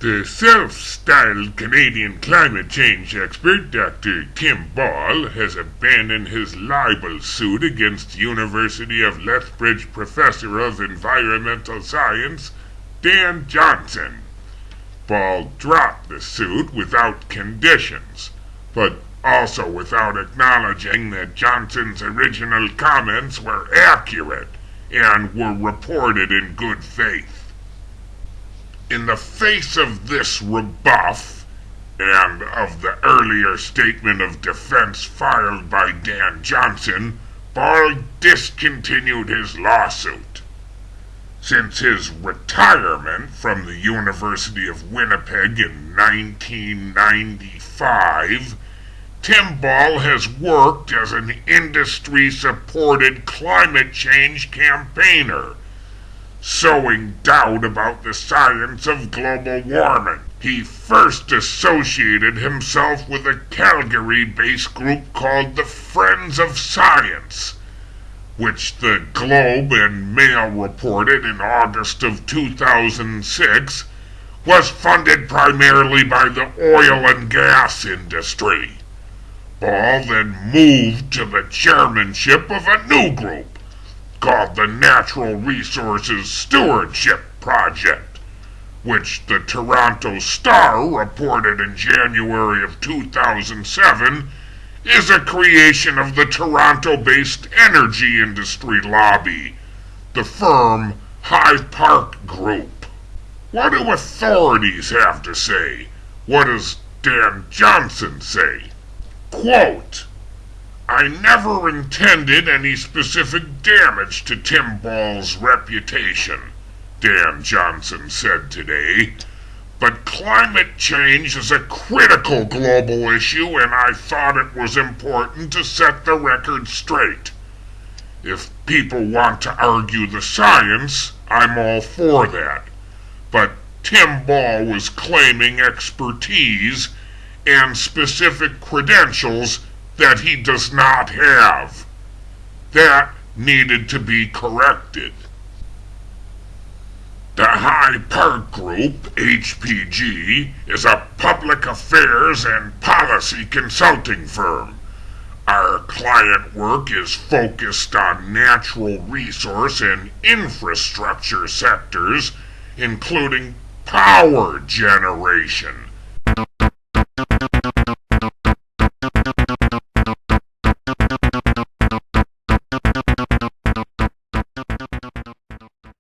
The self-styled Canadian climate change expert Dr. Tim Ball has abandoned his libel suit against University of Lethbridge Professor of Environmental Science Dan Johnson. Ball dropped the suit without conditions, but also without acknowledging that Johnson's original comments were accurate and were reported in good faith. In the face of this rebuff, and of the earlier statement of defense filed by Dan Johnson, Ball discontinued his lawsuit. Since his retirement from the University of Winnipeg in 1995, Tim Ball has worked as an industry-supported climate change campaigner, sowing doubt about the science of global warming. He first associated himself with a Calgary-based group called the Friends of Science, which the Globe and Mail reported in August of 2006 was funded primarily by the oil and gas industry. Ball then moved to the chairmanship of a new group called the Natural Resources Stewardship Project, which the Toronto Star reported in January of 2007 is a creation of the Toronto-based energy industry lobby, the firm High Park Group. What do authorities have to say? What does Dan Johnson say? Quote, "I never intended any specific damage to Tim Ball's reputation," Dan Johnson said today, "but climate change is a critical global issue and I thought it was important to set the record straight. If people want to argue the science, I'm all for that. But Tim Ball was claiming expertise and specific credentials that he does not have. That needed to be corrected." The High Park Group, HPG, is a public affairs and policy consulting firm. Our client work is focused on natural resource and infrastructure sectors, including power generation.